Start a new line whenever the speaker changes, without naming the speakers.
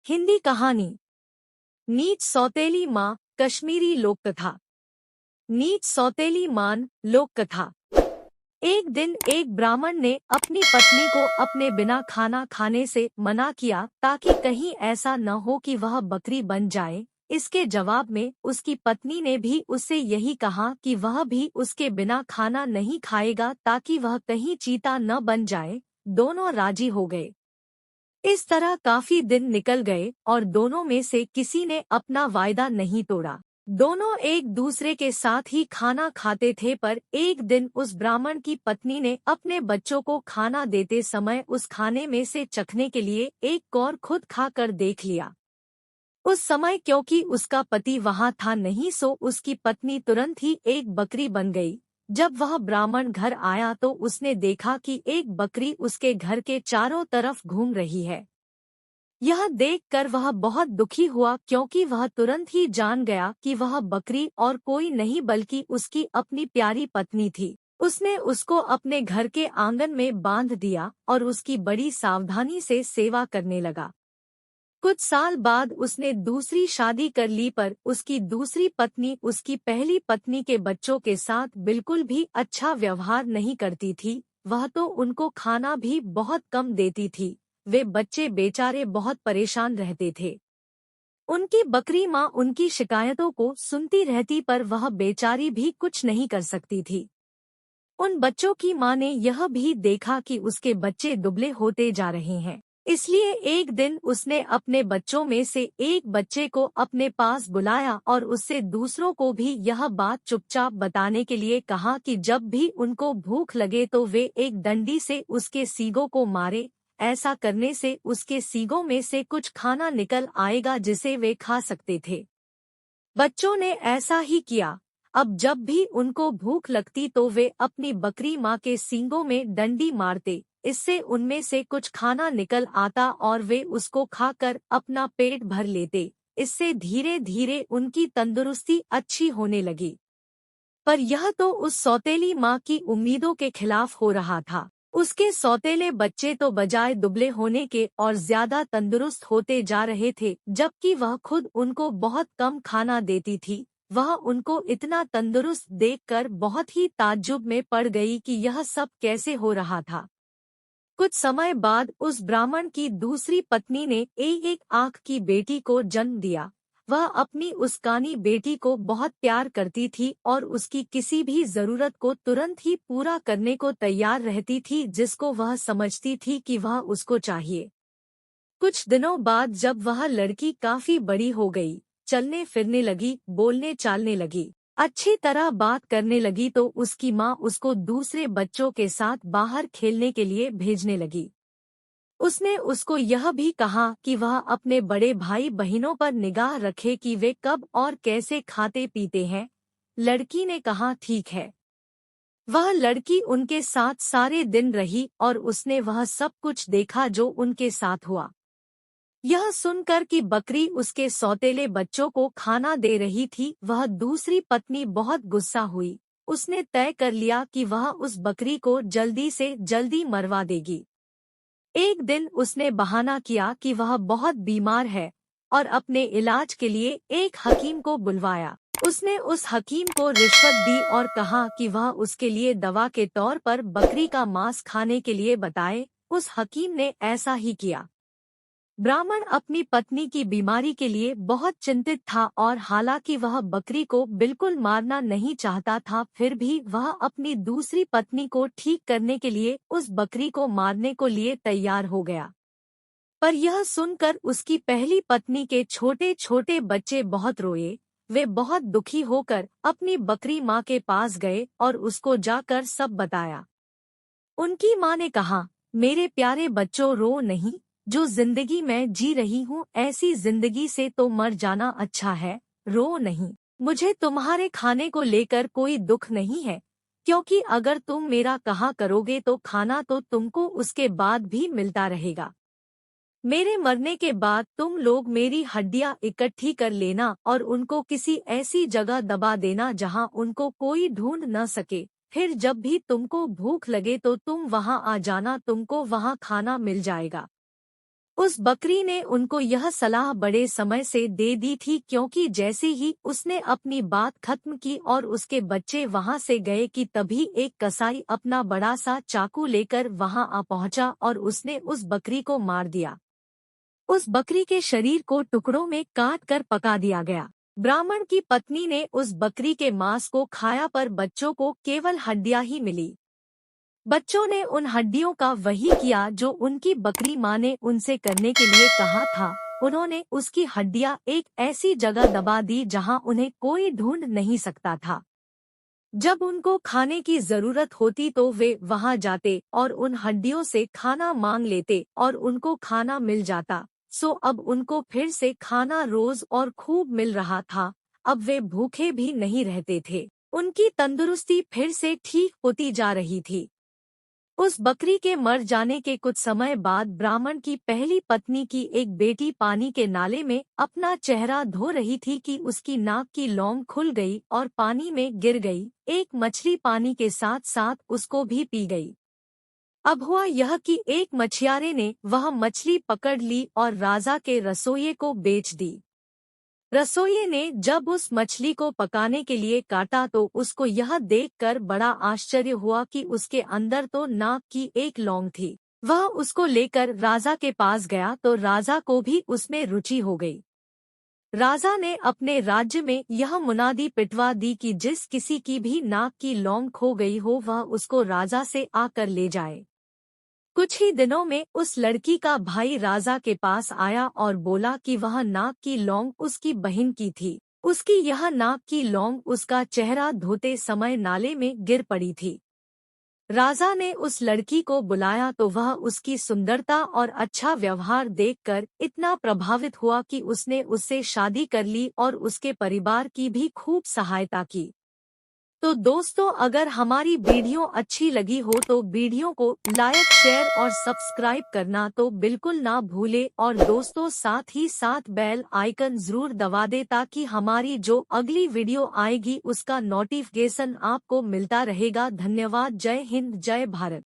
हिंदी कहानी। नीच सौतेली माँ कश्मीरी लोक कथा। नीच सौतेली मान लोक कथा। एक दिन एक ब्राह्मण ने अपनी पत्नी को अपने बिना खाना खाने से मना किया ताकि कहीं ऐसा न हो कि वह बकरी बन जाए। इसके जवाब में उसकी पत्नी ने भी उससे यही कहा कि वह भी उसके बिना खाना नहीं खाएगा ताकि वह कहीं चीता न बन जाए। दोनों राजी हो गए। इस तरह काफी दिन निकल गए और दोनों में से किसी ने अपना वायदा नहीं तोड़ा। दोनों एक दूसरे के साथ ही खाना खाते थे, पर एक दिन उस ब्राह्मण की पत्नी ने अपने बच्चों को खाना देते समय उस खाने में से चखने के लिए एक कौर खुद खाकर देख लिया। उस समय क्योंकि उसका पति वहां था नहीं, सो उसकी पत्नी तुरंत ही एक बकरी बन गई। जब वह ब्राह्मण घर आया तो उसने देखा कि एक बकरी उसके घर के चारों तरफ घूम रही है। यह देखकर वह बहुत दुखी हुआ क्योंकि वह तुरंत ही जान गया कि वह बकरी और कोई नहीं बल्कि उसकी अपनी प्यारी पत्नी थी। उसने उसको अपने घर के आंगन में बांध दिया और उसकी बड़ी सावधानी से सेवा करने लगा। कुछ साल बाद उसने दूसरी शादी कर ली, पर उसकी दूसरी पत्नी उसकी पहली पत्नी के बच्चों के साथ बिल्कुल भी अच्छा व्यवहार नहीं करती थी। वह तो उनको खाना भी बहुत कम देती थी। वे बच्चे बेचारे बहुत परेशान रहते थे। उनकी बकरी माँ उनकी शिकायतों को सुनती रहती, पर वह बेचारी भी कुछ नहीं कर सकती थी। उन बच्चों की माँ ने यह भी देखा कि उसके बच्चे दुबले होते जा रहे हैं। इसलिए एक दिन उसने अपने बच्चों में से एक बच्चे को अपने पास बुलाया और उससे दूसरों को भी यह बात चुपचाप बताने के लिए कहा कि जब भी उनको भूख लगे तो वे एक डंडी से उसके सींगों को मारे। ऐसा करने से उसके सींगों में से कुछ खाना निकल आएगा जिसे वे खा सकते थे। बच्चों ने ऐसा ही किया। अब जब भी उनको भूख लगती तो वे अपनी बकरी माँ के सींगों में डंडी मारते। इससे उनमें से कुछ खाना निकल आता और वे उसको खाकर अपना पेट भर लेते। इससे धीरे धीरे उनकी तंदुरुस्ती अच्छी होने लगी। पर यह तो उस सौतेली माँ की उम्मीदों के खिलाफ हो रहा था। उसके सौतेले बच्चे तो बजाय दुबले होने के और ज्यादा तंदुरुस्त होते जा रहे थे, जबकि वह खुद उनको बहुत कम खाना देती थी। वह उनको इतना तंदुरुस्त देखकर बहुत ही ताज्जुब में पड़ गई कि यह सब कैसे हो रहा था। कुछ समय बाद उस ब्राह्मण की दूसरी पत्नी ने एक आंख की बेटी को जन्म दिया। वह अपनी उस कानी बेटी को बहुत प्यार करती थी और उसकी किसी भी जरूरत को तुरंत ही पूरा करने को तैयार रहती थी, जिसको वह समझती थी कि वह उसको चाहिए। कुछ दिनों बाद जब वह लड़की काफी बड़ी हो गई, चलने फिरने लगी, बोलने चालने लगी, अच्छी तरह बात करने लगी, तो उसकी माँ उसको दूसरे बच्चों के साथ बाहर खेलने के लिए भेजने लगी। उसने उसको यह भी कहा कि वह अपने बड़े भाई बहनों पर निगाह रखे कि वे कब और कैसे खाते पीते हैं। लड़की ने कहा ठीक है। वह लड़की उनके साथ सारे दिन रही और उसने वह सब कुछ देखा जो उनके साथ हुआ। यह सुनकर कि बकरी उसके सौतेले बच्चों को खाना दे रही थी, वह दूसरी पत्नी बहुत गुस्सा हुई। उसने तय कर लिया कि वह उस बकरी को जल्दी से जल्दी मरवा देगी। एक दिन उसने बहाना किया कि वह बहुत बीमार है और अपने इलाज के लिए एक हकीम को बुलवाया। उसने उस हकीम को रिश्वत दी और कहा कि वह उसके लिए दवा के तौर पर बकरी का मांस खाने के लिए बताए। उस हकीम ने ऐसा ही किया। ब्राह्मण अपनी पत्नी की बीमारी के लिए बहुत चिंतित था और हालांकि वह बकरी को बिल्कुल मारना नहीं चाहता था, फिर भी वह अपनी दूसरी पत्नी को ठीक करने के लिए उस बकरी को मारने को लिए तैयार हो गया। पर यह सुनकर उसकी पहली पत्नी के छोटे छोटे बच्चे बहुत रोए। वे बहुत दुखी होकर अपनी बकरी माँ के पास गए और उसको जाकर सब बताया। उनकी माँ ने कहा, मेरे प्यारे बच्चों, रो नहीं। जो जिंदगी मैं जी रही हूँ ऐसी जिंदगी से तो मर जाना अच्छा है। रो नहीं। मुझे तुम्हारे खाने को लेकर कोई दुख नहीं है, क्योंकि अगर तुम मेरा कहा करोगे तो खाना तो तुमको उसके बाद भी मिलता रहेगा। मेरे मरने के बाद तुम लोग मेरी हड्डियां इकट्ठी कर लेना और उनको किसी ऐसी जगह दबा देना जहां उनको कोई ढूंढ न सके। फिर जब भी तुमको भूख लगे तो तुम वहां आ जाना, तुमको वहां खाना मिल जाएगा। उस बकरी ने उनको यह सलाह बड़े समय से दे दी थी, क्योंकि जैसे ही उसने अपनी बात खत्म की और उसके बच्चे वहां से गए कि तभी एक कसाई अपना बड़ा सा चाकू लेकर वहां आ पहुंचा और उसने उस बकरी को मार दिया। उस बकरी के शरीर को टुकड़ों में काट कर पका दिया गया। ब्राह्मण की पत्नी ने उस बकरी के मांस को खाया, पर बच्चों को केवल हड्डियां ही मिली। बच्चों ने उन हड्डियों का वही किया जो उनकी बकरी माँ ने उनसे करने के लिए कहा था। उन्होंने उसकी हड्डियां एक ऐसी जगह दबा दी जहां उन्हें कोई ढूंढ नहीं सकता था। जब उनको खाने की जरूरत होती तो वे वहां जाते और उन हड्डियों से खाना मांग लेते और उनको खाना मिल जाता। सो अब उनको फिर से खाना रोज और खूब मिल रहा था। अब वे भूखे भी नहीं रहते थे। उनकी तंदुरुस्ती फिर से ठीक होती जा रही थी। उस बकरी के मर जाने के कुछ समय बाद ब्राह्मण की पहली पत्नी की एक बेटी पानी के नाले में अपना चेहरा धो रही थी कि उसकी नाक की लौंग खुल गई और पानी में गिर गई। एक मछली पानी के साथ साथ उसको भी पी गई। अब हुआ यह कि एक मछियारे ने वह मछली पकड़ ली और राजा के रसोइये को बेच दी। रसोइये ने जब उस मछली को पकाने के लिए काटा तो उसको यह देखकर बड़ा आश्चर्य हुआ कि उसके अंदर तो नाक की एक लौंग थी। वह उसको लेकर राजा के पास गया तो राजा को भी उसमें रुचि हो गई। राजा ने अपने राज्य में यह मुनादी पिटवा दी कि जिस किसी की भी नाक की लौंग खो गई हो वह उसको राजा से आकर ले जाए। कुछ ही दिनों में उस लड़की का भाई राजा के पास आया और बोला कि वह नाक की लौंग उसकी बहन की थी। उसकी यह नाक की लौंग उसका चेहरा धोते समय नाले में गिर पड़ी थी। राजा ने उस लड़की को बुलाया तो वह उसकी सुंदरता और अच्छा व्यवहार देखकर इतना प्रभावित हुआ कि उसने उससे शादी कर ली और उसके परिवार की भी खूब सहायता की। तो दोस्तों, अगर हमारी वीडियो अच्छी लगी हो तो वीडियो को लाइक, शेयर और सब्सक्राइब करना तो बिल्कुल ना भूले और दोस्तों साथ ही साथ बेल आइकन जरूर दबा दे ताकि हमारी जो अगली वीडियो आएगी उसका नोटिफिकेशन आपको मिलता रहेगा। धन्यवाद। जय हिंद, जय भारत।